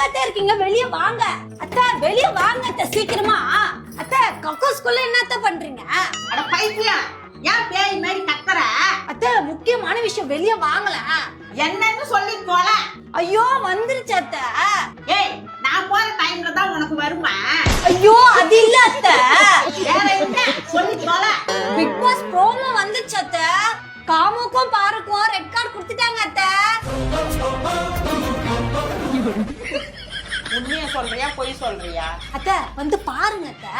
எங்க இருக்கீங்க? வெளிய வாங்க அத்தை, வெளிய வாங்க அத்தை, சீக்கிரமா. அத்தை, கக்கோஸ்குள்ள என்னத்த பண்றீங்க? அட பைத்தியம், ஏன் பேய் மாதிரி கத்துற? அத்தை, முக்கியமான விஷயம், வெளிய வாங்கல. என்னன்னு சொல்லி போல. ஐயோ, வந்துருச்சு அத்தை. ஏய், நான் போற டைம்ல தான் உனக்கு வருமா? ஐயோ, அது இல்ல அத்தை. வேற என்ன சொல்லி போல. பிக் பாஸ் ப்ரோமோ வந்துச்சு அத்தை. காமுக்கும் பாருக்கும் ரெட் கார்டு கொடுத்துட்டாங்க அத்தை. உண்மையா சொல்றியா பொய் சொல்றியா? அத்தை, வந்து பாருங்க அத்தை.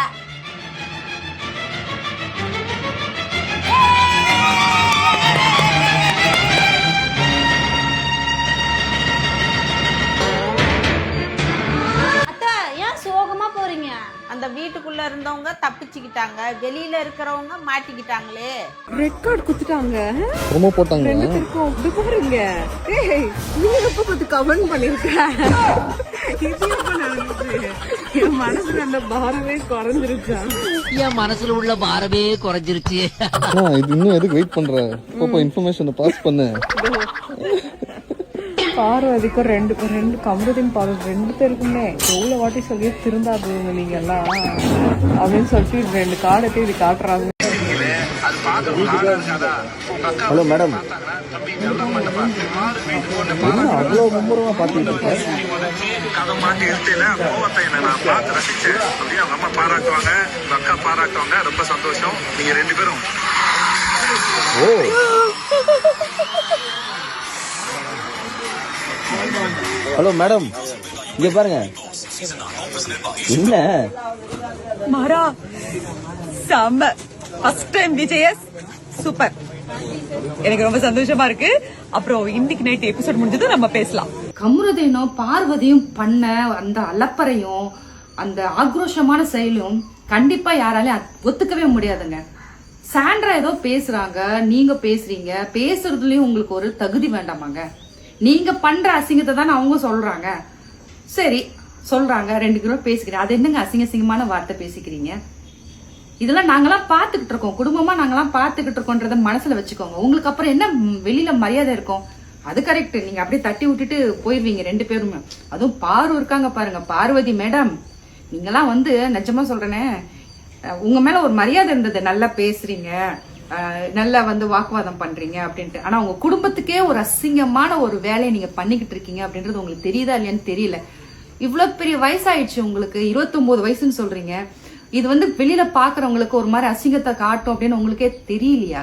அத்தை, ஏன் சோகமா போறீங்க? அந்த வீட்டுக்குள்ள இருந்தவங்க தப்பிச்சுக்கிட்டாங்க, வெளியில இருக்கிறவங்க மாட்டிக்கிட்டாங்களே. Red card குத்துட்டாங்க. ரொம்ப போட்டாங்க. ரெண்டு பேருக்கும் இது பாருங்க. ஏய், நீ எப்ப பார்த்து கமெண்ட் பண்ணிருக்க? இது எப்ப நடந்துச்சு? என் மனசுல அந்த பாரமே குறைஞ்சிருச்சா? என் மனசுல உள்ள பாரமே குறைஞ்சிருச்சு. இது இன்னும் எதுக்கு வெயிட் பண்ற? பாப்பா இன்ஃபர்மேஷனை பாஸ் பண்ணு. பார்வதிக்கும் ரெண்டு கமருதின் பார்வதி ரெண்டு பேருக்குமே எவ்வளவு வாட்டி சொல்லி திருந்தாது நீங்க எல்லாம் அப்படின்னு சொல்லிட்டு ரெண்டு கார்டு இது காட்டுறாங்க. ஹலோ மேடம், அவ்வளோ மும்முரமா பாத்துட்டு இருக்கேன். கதை மாட்டி எடுத்தேன் கோவத்தை நான் பார்த்து ரசிச்சேன். அப்படியே அவங்க அம்மா பாராட்டுவாங்க, உங்க அக்கா பாராட்டுவாங்க, ரொம்ப சந்தோஷம். நீங்க ரெண்டு பேரும் ஹலோ மேடம், இங்க பாருங்க. என்ன மாறா செம்ம ஃபர்ஸ்ட் டைம் விஜயஸ் சூப்பர். எனக்கு ரொம்ப சந்தோஷமா இருக்கு. அப்புறம் இன்னைக்கு நைட் எபிசோட் முடிஞ்சது நம்ம பேசலாம். கமருதீனும் பார்வதியும் பண்ண அந்த அலப்பறையும் அந்த ஆக்ரோஷமான செயலும் கண்டிப்பா யாராலையும் ஒத்துக்கவே முடியாதுங்க. சாண்ட்ரா ஏதோ பேசுறாங்க, நீங்க பேசுறீங்க, பேசுறதுலயும் உங்களுக்கு ஒரு தகுதி வேண்டாமாங்க? நீங்க பண்ற அசிங்கத்தை தானே அவங்க சொல்றாங்க. சரி சொல்றாங்க, 2 கிலோ பேசிக்கிறேன், அது என்னங்க அசிங்கமான வார்த்தை பேசிக்கிறீங்க? இதெல்லாம் நாங்கெல்லாம் பாத்துக்கிட்டு இருக்கோம், குடும்பமா நாங்கெல்லாம் பாத்துக்கிட்டு இருக்கோன்றத மனசுல வச்சுக்கோங்க. உங்களுக்கு அப்புறம் என்ன வெளியில மரியாதை இருக்கும்? அது கரெக்ட், நீங்க அப்படியே தட்டி விட்டுட்டு போயிருவீங்க 2 பேருமே. அதுவும் பாரு இருக்காங்க பாருங்க, பார்வதி மேடம், நீங்கெல்லாம் வந்து நிஜமா சொல்றேனே, உங்க மேல ஒரு மரியாதை இருந்தது, நல்லா பேசுறீங்க, நல்லா வந்து வாக்குவாதம் பண்றீங்க அப்படின்ட்டு. ஆனா உங்க குடும்பத்துக்கே ஒரு அசிங்கமான ஒரு வேலையை நீங்க பண்ணிக்கிட்டு இருக்கீங்க அப்படின்றது உங்களுக்கு தெரியுதா இல்லையான்னு தெரியல. இவ்வளவு பெரிய வயசாயிடுச்சு உங்களுக்கு, 29 வயசுன்னு சொல்றீங்க. இது வந்து வெளியில பாக்குறவங்களுக்கு ஒரு மாதிரி அசிங்கத்தை காட்டும் அப்படின்னு உங்களுக்கே தெரியலையா?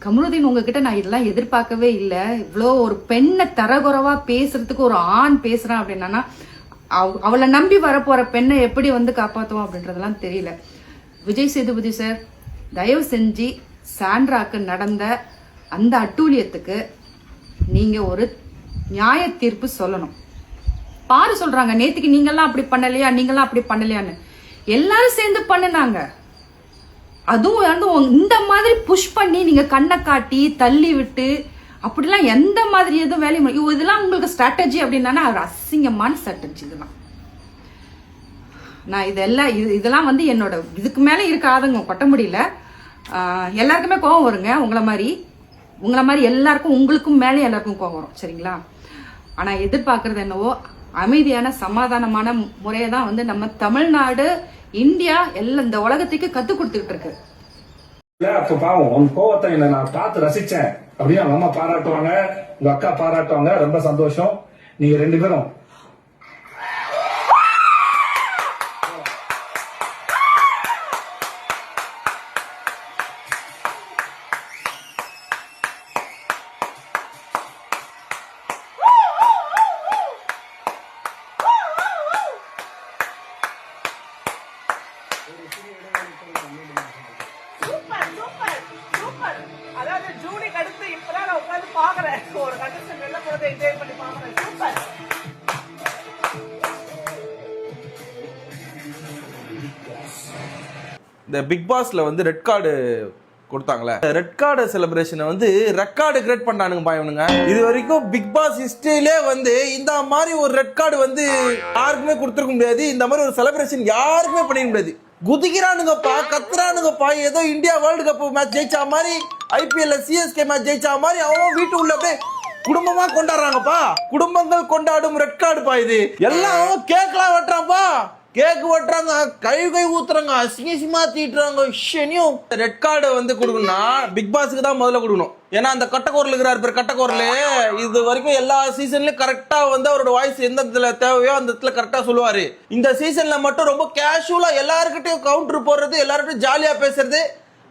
கமருதீன், உங்ககிட்ட நான் இதெல்லாம் எதிர்பார்க்கவே இல்லை. இவ்வளோ ஒரு பெண்ணை தரகுறவா பேசுறதுக்கு ஒரு ஆண் பேசுறான் அப்படின்னா அவளை நம்பி வரப்போற பெண்ணை எப்படி வந்து காப்பாத்துவோம் அப்படின்றதெல்லாம் தெரியல. விஜய் சேதுபதி சார், தயவு செஞ்சு சாண்ட்ராக்கு நடந்த அந்த அட்டூழியத்துக்கு நீங்க ஒரு நியாய தீர்ப்பு சொல்லணும். பாரு சொல்றாங்க, நேத்துக்கு நீங்கெல்லாம் அப்படி பண்ணலையா, நீங்கெல்லாம் அப்படி பண்ணலையான்னு. எல்லாரும் சேர்ந்து பண்ணுனாங்க. அதுவும் வந்து இந்த மாதிரி புஷ் பண்ணி நீங்க கண்ணை காட்டி தள்ளி விட்டு அப்படிலாம் எந்த மாதிரி எதுவும் வேலையும் இதெல்லாம் உங்களுக்கு ஸ்ட்ராட்டஜி அப்படின்னா ஒரு அசிங்கமான ஸ்ட்ராட்டஜி. இதெல்லாம் நான் இதெல்லாம் வந்து என்னோட இதுக்கு மேல இருக்காதுங்க, கொட்ட முடியல. எல்லாருக்குமே கோவம் வருங்க, உங்களை மாதிரி எல்லாருக்கும், உங்களுக்கும் மேலே எல்லாருக்கும் கோவம் வரும், சரிங்களா? ஆனா எதிர்பார்க்கறது என்னவோ அமைதியான சமாதானமான முறையை தான் வந்து நம்ம தமிழ்நாடு, இந்தியா எல்லாம் இந்த உலகத்துக்கு கத்து கொடுத்துக்கிட்டு இருக்கு. அப்ப பாவம் உன் கோவத்தை நான் பார்த்து ரசிச்சேன். அப்படியே அவங்க அம்மா பாராட்டுவாங்க, உங்க அக்கா பாராட்டுவாங்க, ரொம்ப சந்தோஷம். நீங்க 2 பேரும் அதாவது ஜூனிக்கு அடுத்து இப்பதான் நான் உட்காந்து பாக்குறேன், ஒரு கண்டஸ்டன்ட் வெளில போறதை என்ஜாய் பண்ணி பாக்குறேன். சூப்பர். இந்த பிக் பாஸ்ல வந்து ரெட் கார்டு கொடுத்தாங்களே, ரெட் கார்டு செலிப்ரேஷனை வந்து ரெக்கார்டு கிரியேட் பண்ணானுங்க பாயவனுங்க. இது வரைக்கும் பிக் பாஸ் ஹிஸ்டரியிலே வந்து இந்த மாதிரி ஒரு ரெட் கார்டு வந்து யாருக்குமே கொடுத்துருக்க முடியாது. இந்த மாதிரி ஒரு செலிப்ரேஷன் யாருக்குமே பண்ணிக்க முடியாது. குதிக்கிறானுங்கப்பா, கத்துறானுங்கப்பா, ஏதோ இந்தியா வேர்ல்டு கப் மேட்ச் ஜெயிச்சா மாதிரி, ஐபிஎல்ல சிஎஸ்கே மேட்ச் ஜெயிச்சா மாதிரி அவன் வீட்டு உள்ள அப்படியே குடும்பமா கொண்டாடுறாங்கப்பா. குடும்பங்கள் கொண்டாடும் ரெட் கார்டுப்பா இது. எல்லாம் கேக்லாம் வெட்டுறாப்பா. கேக் வெட்டுறாங்க, கை ஊத்துறாங்க, அசிங்கமா தீட்டுறாங்க. சனியும் ரெட் கார்டு வந்து கொடுக்கணும்னா பிக் பாஸ்க்கு தான் முதல்ல கொடுக்கணும். ஏன்னா அந்த கட்டக்கோரில் இருக்கிறார் பேர் கட்டக்கோரில் இது வரைக்கும் எல்லா சீசன்லயும் கரெக்டா வந்து அவரோட வாய்ஸ் எந்த இடத்துல தேவையோ அந்த இடத்துல கரெக்டா சொல்லுவாரு. இந்த சீசன்ல மட்டும் ரொம்ப கேஷுவலா எல்லாருக்கிட்டையும் கவுண்டர் போடுறது, எல்லார்கிட்டையும் ஜாலியா பேசுறது.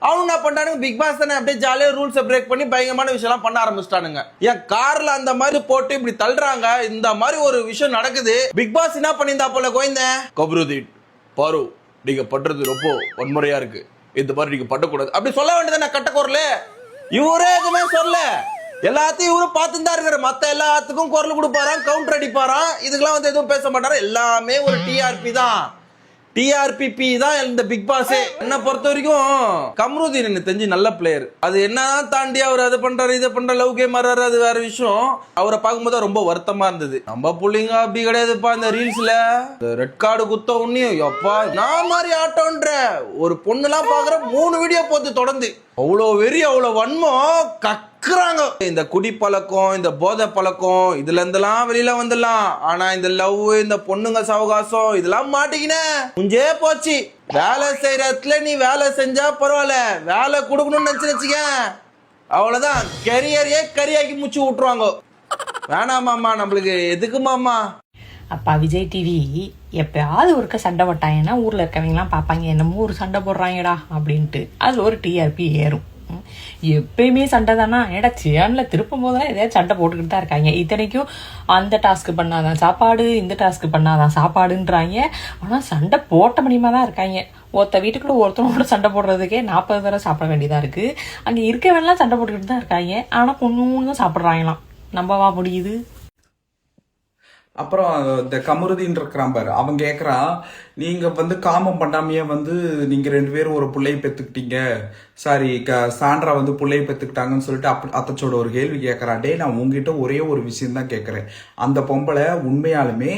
அவனு என்ன பண்றானுங்க, பிக் பாஸ் தானே அப்படியே ஜாலியா ரூல்ஸை பிரேக் பண்ணி பயங்கரமான விஷயம் எல்லாம் பண்ண ஆரம்பிச்சிட்டானுங்க. என் கார்ல அந்த மாதிரி போட்டு இப்படி தள்ளுறாங்க. இந்த மாதிரி ஒரு விஷயம் நடக்குது. பிக் பாஸ் என்ன பண்ணியிருந்தா போல கோயந்த கபருதீன் பாரு, நீங்க பண்றது ரொம்ப வன்முறையா இருக்கு, இந்த மாதிரி நீங்க பண்ணக்கூடாது அப்படி சொல்ல வேண்டியதானே கட்டக்கோரல. இவரே எதுவுமே சொல்ல, எல்லாத்தையும் இவரும் பார்த்துதான் இருக்காரு. மத்த எல்லாத்துக்கும் குரல் கொடுப்பாராம், கவுண்டர் அடிப்பாராம். இதுக்கெல்லாம் வந்து எதுவும் பேச மாட்டாரு. எல்லாமே ஒரு டிஆர்பி தான். டிஆர்பிபி தான் இந்த பிக் பாஸ். என்ன பொறுத்த வரைக்கும் கம்ருதீன் எனக்கு தெரிஞ்சு நல்ல பிளேயர். அது என்னதான் தாண்டி அவர் அதை பண்றாரு இதை பண்ற லவ் கேம் ஆறாரு, அது வேற விஷயம். அவரை பார்க்கும்போது ரொம்ப வருத்தமா இருந்தது. நம்ம புள்ளிங்க அப்படி கிடையாதுப்பா. இந்த ரீல்ஸ்ல ரெட் கார்டு குத்த உன்னியும் எப்பா நான் மாதிரி ஆட்டோன்ற ஒரு பொண்ணுலாம் பாக்குற 3 வீடியோ போட்டு தொடர்ந்து அவ்வளோ வெறி அவ்வளோ வன்மம் கக்குறாங்க. இந்த குடி பழக்கம், இந்த போதை பழக்கம், இதுல இருந்தெல்லாம் வெளியில வந்துடலாம். ஆனா இந்த லவ், இந்த பொண்ணுங்க சவகாசம் இதெல்லாம் மாட்டிக்கினேன் முஞ்சே போச்சு. வேலை செய்யற இடத்துல நீ வேலை செஞ்சா பரவாயில்ல, வேலை கொடுக்கணும்னு நினைச்சுக்க அவ்வளவுதான் கரியரையே கரியாக்கி முச்சு விட்டுருவாங்க. வேணாமாம்மா, நம்மளுக்கு எதுக்கு மாமா. அப்பா விஜய் டிவி எப்பயாவது ஒருக்க சண்டை போட்டாங்கன்னா ஊரில் இருக்கவங்கலாம் பார்ப்பாங்க, என்னமோ ஒரு சண்டை போடுறாங்கடா அப்படின்ட்டு. அதில் ஒரு டிஆர்பி ஏறும். எப்பயுமே சண்டை தானா, ஏடா சேனலில் திருப்பும் போதெல்லாம் எதையாவது சண்டை போட்டுக்கிட்டு தான் இருக்காங்க. இத்தனைக்கும் அந்த டாஸ்க்கு பண்ணாதான் சாப்பாடு, இந்த டாஸ்க்கு பண்ணாதான் சாப்பாடுன்றாங்க. ஆனால் சண்டை போட்ட முடியுமா தான் இருக்காங்க. ஒருத்த வீட்டுக்குள்ள ஒருத்தனோட சண்டை போடுறதுக்கே 40 தடவை சாப்பிட வேண்டியதாக இருக்குது. அங்கே இருக்கவெல்லாம் சண்டை போட்டுக்கிட்டு தான் இருக்காங்க. ஆனால் கொஞ்சம் தான் சாப்பிட்றாங்களாம். நம்பவா முடியுது? அப்புறம் இந்த கமருதீன் இருக்கிறான் பாரு, அவன் கேட்கறான், நீங்க வந்து காமம் பண்ணாமையே வந்து நீங்க 2 பேரும் ஒரு பிள்ளையை பெத்துக்கிட்டீங்க, சாரி சாண்ட்ரா வந்து பிள்ளையை பெத்துக்கிட்டாங்கன்னு சொல்லிட்டு அத்தச்சோட ஒரு கேள்வி கேட்கறான். டே, நான் உங்ககிட்ட ஒரே ஒரு விஷயம் தான் கேட்கறேன். அந்த பொம்பளை உண்மையாலுமே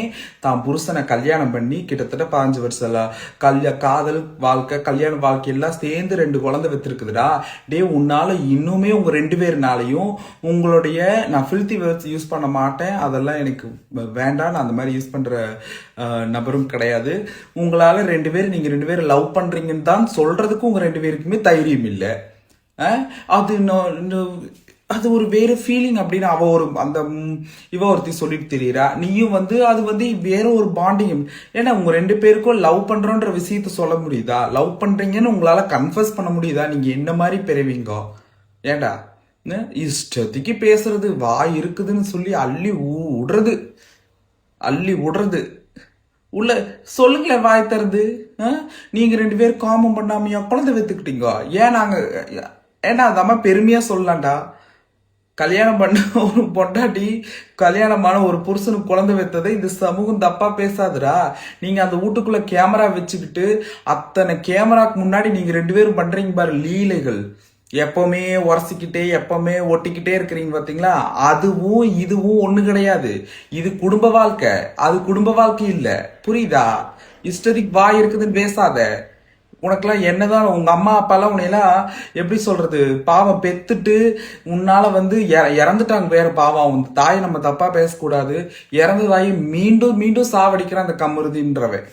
தான் புருஷனை கல்யாணம் பண்ணி கிட்டத்தட்ட 15 வருஷம் காதல் வாழ்க்கை, கல்யாண வாழ்க்கை எல்லாம் சேர்ந்து 2 குழந்தை பெற்றிருக்குதுடா. டே, உன்னால இன்னுமே உங்க 2 பேருனாலையும் உங்களுடைய, நான் ஃபில்த்தி வேர்ட்ஸ் யூஸ் பண்ண மாட்டேன், அதெல்லாம் எனக்கு வேண்டாம், நான் அந்த மாதிரி யூஸ் பண்ற நபரும் கிடையாது. உங்களால 2 பேரும், நீங்க 2 பேரும் லவ் பண்றீங்கன்னு தான் சொல்றதுக்கு உங்க 2 பேருக்குமே தைரியம் இல்லை. அது ஒரு வேற ஃபீலிங் அப்படின்னு அவ ஒரு அந்த இவ ஒருத்தி சொல்லிட்டு தெரியுறா. நீயும் வந்து அது வந்து வேற ஒரு பாண்டிங். ஏன்னா உங்க 2 பேருக்கும் லவ் பண்றோன்ற விஷயத்த சொல்ல முடியுதா? லவ் பண்றீங்கன்னு உங்களால கன்ஃபர்ஸ் பண்ண முடியுதா? நீங்க என்ன மாதிரி பெறுவீங்க? ஏண்டா இஷ்டத்துக்கு பேசுறது, வாய் இருக்குதுன்னு சொல்லி அள்ளி விடுறது உள்ள சொல்லுங்களேன் வாய் தருது. நீங்க 2 பேரும் காமம் பண்ணாமையா குழந்தை வெத்துக்கிட்டீங்க? ஏன் நாங்க ஏன்னா அதம்மா பெருமையா சொல்லலாம்டா. கல்யாணம் பண்ண ஒரு பொண்டாட்டி, கல்யாணமான ஒரு புருஷனுக்கு குழந்தை வைத்ததை இந்த சமூகம் தப்பா பேசாதுடா. நீங்க அந்த வீட்டுக்குள்ள கேமரா வச்சுக்கிட்டு அத்தனை கேமராக்கு முன்னாடி நீங்க 2 பேரும் பண்றீங்க பாரு லீலைகள், எப்பவுமே உரசிக்கிட்டே எப்பவுமே ஒட்டிக்கிட்டே இருக்கிறீங்க பாத்தீங்களா? அதுவும் இதுவும் ஒண்ணு கிடையாது. இது குடும்ப வாழ்க்கை, அது குடும்ப வாழ்க்கை இல்ல. புரியுதா? இஷ்டத்துக்கு வாய் இருக்குதுன்னு பேசாத. உனக்கெல்லாம் என்னதான் உங்க அம்மா அப்பாலாம் உன்னையெல்லாம் எப்படி சொல்றது, பாவம் பெத்துட்டு உன்னால வந்து இறந்துட்டாங்க வேற பாவம். அவங்க தாயை நம்ம தப்பா பேசக்கூடாது. இறந்த தாயை மீண்டும் மீண்டும் சாவடிக்கிற அந்த கமருதின்றவன்